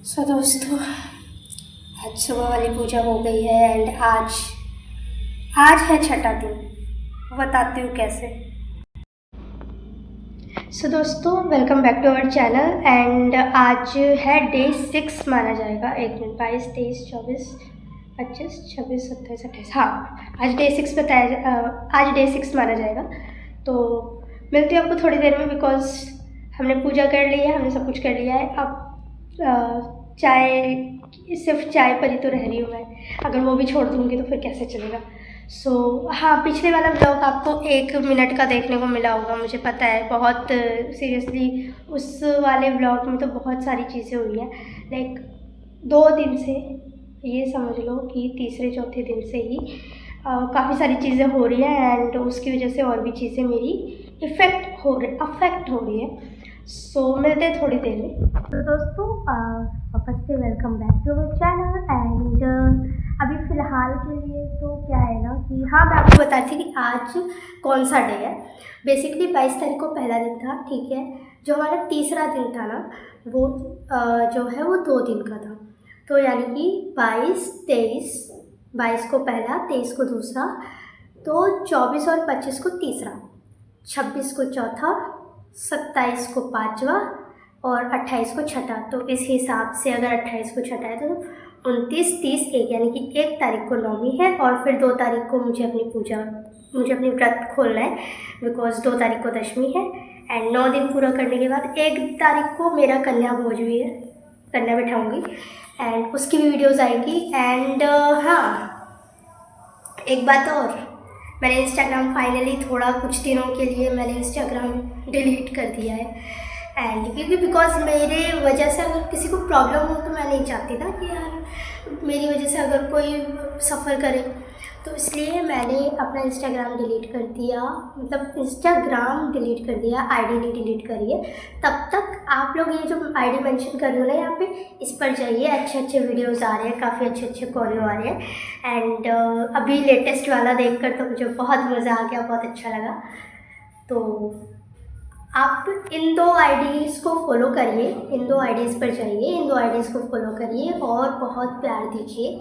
सो दोस्तों, आज सुबह वाली पूजा हो गई है एंड आज आज है छठा दिन। बताती हूँ कैसे। सो दोस्तों, welcome back to our channel and आज है डे 6 माना जाएगा। 1 मिनट, 22, 23, 24, 25, 26, 27, 28। हाँ, आज डे 6 आज डे 6 माना जाएगा। तो मिलती हूँ आपको थोड़ी देर में, बिकॉज हमने पूजा कर ली है, हमने सब कुछ कर लिया है। अब सिर्फ चाय पर ही तो रह रही हूँ मैं। अगर वो भी छोड़ दूँगी तो फिर कैसे चलेगा। हाँ, पिछले वाला ब्लॉग आपको 1 मिनट का देखने को मिला होगा, मुझे पता है। बहुत सीरियसली उस वाले ब्लॉग में तो बहुत सारी चीज़ें हुई हैं। लाइक 2 दिन से, ये समझ लो कि तीसरे चौथे दिन से ही काफ़ी सारी चीज़ें हो रही हैं एंड उसकी वजह से और भी चीज़ें मेरी अफेक्ट हो रही है। मिलते हैं थोड़ी देर में। तो दोस्तों, वापस से welcome back to our channel and अभी फ़िलहाल के लिए तो क्या है ना कि हाँ, मैं आपको बता रही थी कि आज कौन सा डे है। बेसिकली 22 तारीख को पहला दिन था, ठीक है। जो हमारा तीसरा दिन था ना, वो जो है वो 2 दिन का था। तो यानी कि 22 को पहला, 23 को दूसरा, तो 24 और 25 को तीसरा, 26 को चौथा, 27 को पाँचवा और 28 को छठा। तो इस हिसाब से अगर 28 को छठा है तो 29, 30, 1, यानी कि 1 तारीख को नौमी है और फिर 2 तारीख को मुझे अपनी व्रत खोलना है, बिकॉज 2 तारीख को दशमी है एंड 9 दिन पूरा करने के बाद 1 तारीख को मेरा कन्या भोज भी है, कन्या बिठाऊँगी एंड उसकी भी वीडियोज़ आएगी। एंड हाँ, एक बात और, मैंने इंस्टाग्राम फाइनली थोड़ा कुछ दिनों के लिए मैंने इंस्टाग्राम डिलीट कर दिया है एंड क्योंकि बिकॉज मेरे वजह से अगर किसी को प्रॉब्लम हो तो मैं नहीं चाहती ना कि यार मेरी वजह से अगर कोई सफ़र करे, तो इसलिए मैंने अपना इंस्टाग्राम डिलीट कर दिया। मतलब इंस्टाग्राम डिलीट कर दिया, आईडी नहीं डिलीट करी है। तब तक आप लोग ये जो आईडी मेंशन कर रहे हो ना यहाँ पे, इस पर जाइए। अच्छे अच्छे वीडियोस आ रहे हैं, काफ़ी अच्छे अच्छे कोरियो आ रहे हैं एंड अभी लेटेस्ट वाला देखकर तो मुझे बहुत मज़ा आ गया, बहुत अच्छा लगा। तो आप इन 2 आईडीज़ को फॉलो करिए, इन 2 आईडीज़ पर जाइए, इन 2 आईडीज़ को फॉलो करिए और बहुत प्यार दीजिए।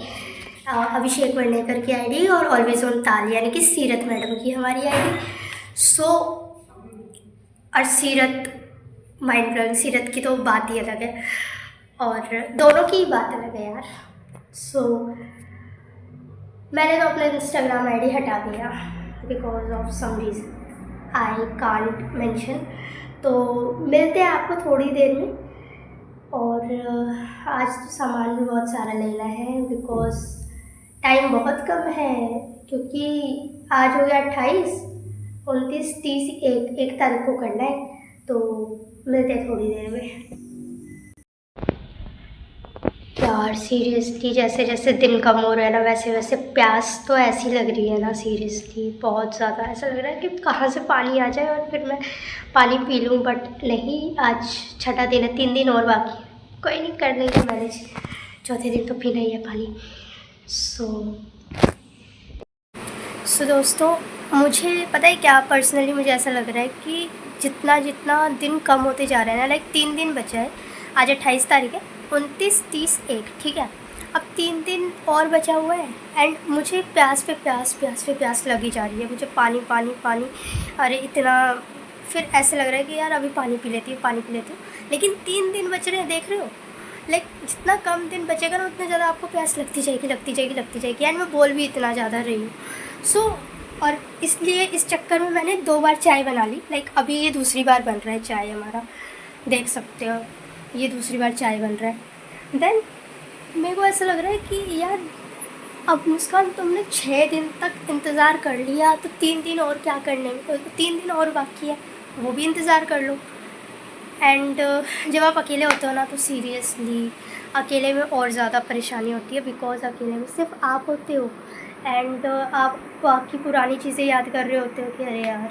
अभिषेक वर्णेकर की आईडी और ऑलवेज ऑन ताल, यानी कि सीरत मैडम की हमारी आईडी। और सीरत माइंड ब्लोइंग, सीरत की तो बात ही अलग है और दोनों की बात अलग है यार। मैंने तो अपना इंस्टाग्राम आईडी हटा दिया because of some reason I can't mention. तो मिलते हैं आपको थोड़ी देर में। और आज तो सामान भी बहुत सारा लेना है बिकॉज टाइम बहुत कम है, क्योंकि आज हो गया 28, 29, 30, 1 तारीख को करना है। तो मिलते हैं थोड़ी देर में। यार सीरियसली, जैसे जैसे दिन कम हो रहा है ना, वैसे वैसे प्यास तो ऐसी लग रही है ना, सीरियसली बहुत ज़्यादा। ऐसा लग रहा है कि कहाँ से पानी आ जाए और फिर मैं पानी पी लूँ, बट नहीं, आज छठा दिन है, 3 दिन और बाकी है। कोई नहीं, कर लेंगे मैनेज, चौथे दिन तो पीना ही है पानी। दोस्तों, मुझे पता है क्या, पर्सनली मुझे ऐसा लग रहा है कि जितना जितना दिन कम होते जा रहे हैं ना, लाइक 3 दिन बचा है। आज 28 तारीख है, 29, 30, 1, ठीक है। अब 3 दिन और बचा हुआ है एंड मुझे प्यास पे प्यास लगी जा रही है। मुझे पानी पानी पानी, अरे इतना, फिर ऐसे लग रहा है कि यार अभी पानी पी लेती हूँ। लेकिन 3 दिन बच रहे हैं, देख रहे हो। लाइक जितना कम दिन बचेगा ना, उतना ज़्यादा आपको प्यास लगती जाएगी एंड मैं बोल भी इतना ज़्यादा रही हूँ। और इसलिए इस चक्कर में मैंने 2 बार चाय बना ली। लाइक अभी ये दूसरी बार बन रहा है चाय हमारा, देख सकते हो, ये दूसरी बार चाय बन रहा है। देन मेरे को ऐसा लग रहा है कि यार अब मुस्कान, तुमने 6 दिन तक इंतज़ार कर लिया, तो 3 दिन और क्या करने में, 3 दिन और बाकी है, वो भी इंतज़ार कर लो। एंड जब आप अकेले होते हो ना, तो सीरियसली अकेले में और ज़्यादा परेशानी होती है, बिकॉज़ अकेले में सिर्फ आप होते हो एंड आप बाकी पुरानी चीज़ें याद कर रहे होते हो कि अरे यार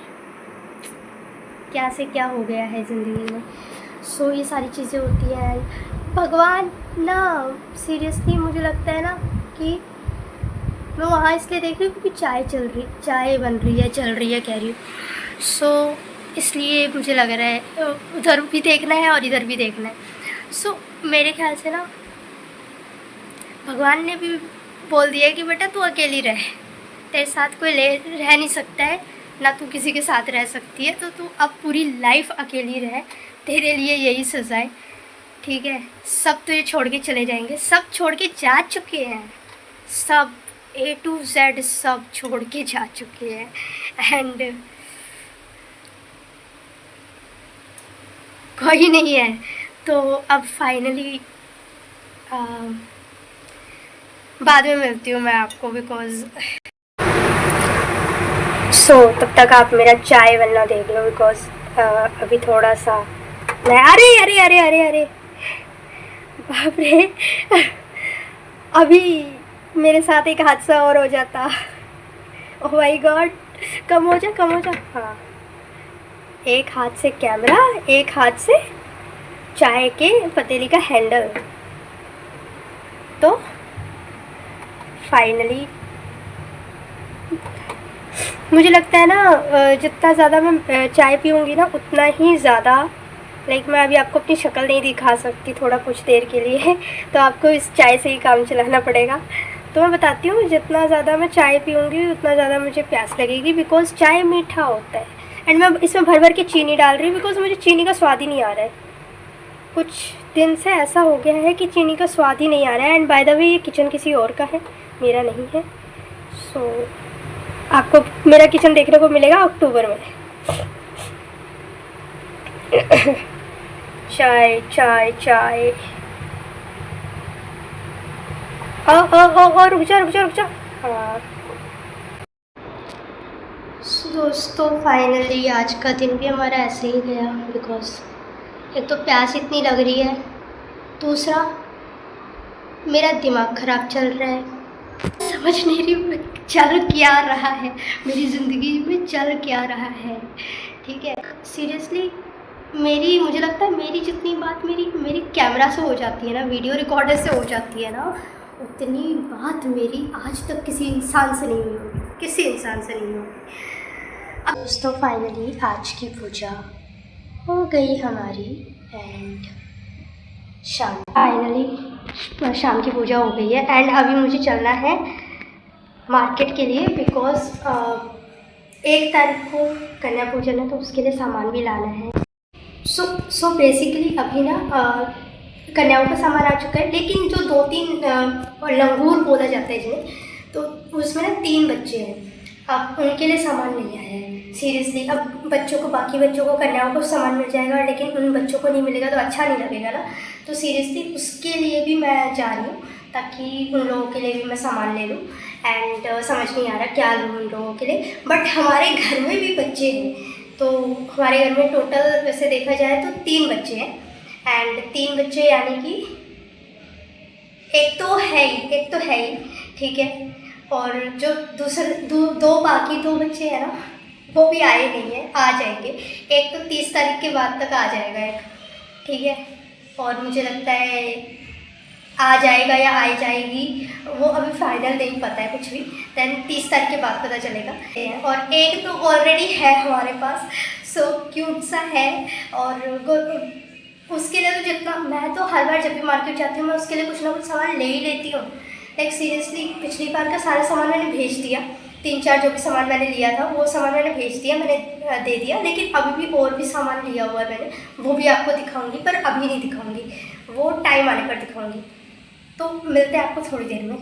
क्या से क्या हो गया है ज़िंदगी में। ये सारी चीज़ें होती हैं। भगवान ना, सीरियसली मुझे लगता है ना कि मैं वहाँ इसलिए देख रही हूँ क्योंकि चाय बन रही है, चल रही है, कह रही हूँ। इसलिए मुझे लग रहा है उधर भी देखना है और इधर भी देखना है। मेरे ख्याल से ना भगवान ने भी बोल दिया कि बेटा तू अकेली रह, तेरे साथ कोई रह नहीं सकता है, ना तू किसी के साथ रह सकती है, तो तू अब पूरी लाइफ अकेली रह, तेरे लिए यही सज़ा है, ठीक है। सब तुझे छोड़ के चले जाएंगे, सब छोड़ के जा चुके हैं, सब A to Z सब छोड़ के जा चुके हैं एंड कोई नहीं है। तो अब फाइनली बाद में मिलती हूँ मैं आपको, बिकॉज़ तब तक आप मेरा चाय बनना देख लो, बिकॉज़ अभी थोड़ा सा मैं अरे अरे अरे अरे अरे बाप रे, अभी मेरे साथ एक हादसा और हो जाता। ओह माय गॉड, कम हो जा। हाँ, एक हाथ से कैमरा, एक हाथ से चाय के पतीली का हैंडल। तो फाइनली मुझे लगता है ना, जितना ज़्यादा मैं चाय पीऊँगी ना उतना ही ज़्यादा, लाइक मैं अभी आपको अपनी शक्ल नहीं दिखा सकती थोड़ा कुछ देर के लिए, तो आपको इस चाय से ही काम चलाना पड़ेगा। तो मैं बताती हूँ, जितना ज़्यादा मैं चाय पीऊँगी उतना ज़्यादा मुझे प्यास लगेगी, बिकॉज़ चाय मीठा होता है। एंड मैं इसमें भर भर के चीनी डाल रही हूँ, बिकॉज़ मुझे चीनी का स्वाद ही नहीं आ रहा है। कुछ दिन से ऐसा हो गया है कि चीनी का स्वाद ही नहीं आ रहा है। एंड बाय द वे ये किचन किसी और का है, मेरा नहीं है। सो आपको मेरा किचन देखने को मिलेगा अक्टूबर में। चाय चाय चाय, रुक जा। हाँ दोस्तों, फाइनली आज का दिन भी हमारा ऐसे ही गया, बिकॉज एक तो प्यास इतनी लग रही है, दूसरा मेरा दिमाग ख़राब चल रहा है, समझ नहीं रही मैं चल क्या रहा है, मेरी ज़िंदगी में चल क्या रहा है, ठीक है। सीरियसली मुझे लगता है मेरी जितनी बात मेरी कैमरा से हो जाती है ना, वीडियो रिकॉर्डर से हो जाती है ना, उतनी बात मेरी आज तक किसी इंसान से नहीं हुई, किसी इंसान से नहीं हुई। दोस्तों फाइनली आज की पूजा हो गई हमारी, एंड फाइनली शाम की पूजा हो गई है। एंड अभी मुझे चलना है मार्केट के लिए, बिकॉज़ 1 तारीख को कन्या पूजन है, तो उसके लिए सामान भी लाना है। सो बेसिकली अभी ना कन्याओं का सामान आ चुका है, लेकिन जो 2-3 लंगूर बोला जाता है जिन्हें, तो उसमें ना 3 बच्चे हैं, अब उनके लिए सामान नहीं आया है। सीरियसली अब बाकी बच्चों को कन्याओं को सामान मिल जाएगा, लेकिन उन बच्चों को नहीं मिलेगा तो अच्छा नहीं लगेगा ना। तो सीरियसली उसके लिए भी मैं जा रही हूँ, ताकि उन लोगों के लिए भी मैं सामान ले लूँ। एंड समझ नहीं आ रहा क्या लूँ उन लोगों के लिए, बट हमारे घर में भी बच्चे हैं, तो हमारे घर में टोटल वैसे देखा जाए तो 3 बच्चे हैं। एंड 3 बच्चे यानी कि एक तो है ही, ठीक है। और जो दूसरे दो बाकी 2 बच्चे हैं ना, वो भी आए नहीं हैं, आ जाएंगे। एक तो 30 तारीख के बाद तक आ जाएगा एक, ठीक है। और मुझे लगता है आ जाएगा या आ जाएगी, वो अभी फाइनल नहीं पता है कुछ भी। देन 30 तारीख के बाद पता चलेगा। और एक तो ऑलरेडी है हमारे पास, सो क्यूट सा है। और उसके लिए तो जितना मैं तो हर बार जब भी मार्केट जाती हूँ मैं उसके लिए कुछ ना कुछ सामान ले ही लेती हूँ। लाइक सीरियसली पिछली बार का सारा सामान मैंने भेज दिया, 3-4 जो भी सामान मैंने लिया था वो सामान मैंने भेज दिया, मैंने दे दिया। लेकिन अभी भी और भी सामान लिया हुआ है मैंने, वो भी आपको दिखाऊंगी, पर अभी नहीं दिखाऊंगी, वो टाइम आने पर दिखाऊंगी। तो मिलते हैं आपको थोड़ी देर में।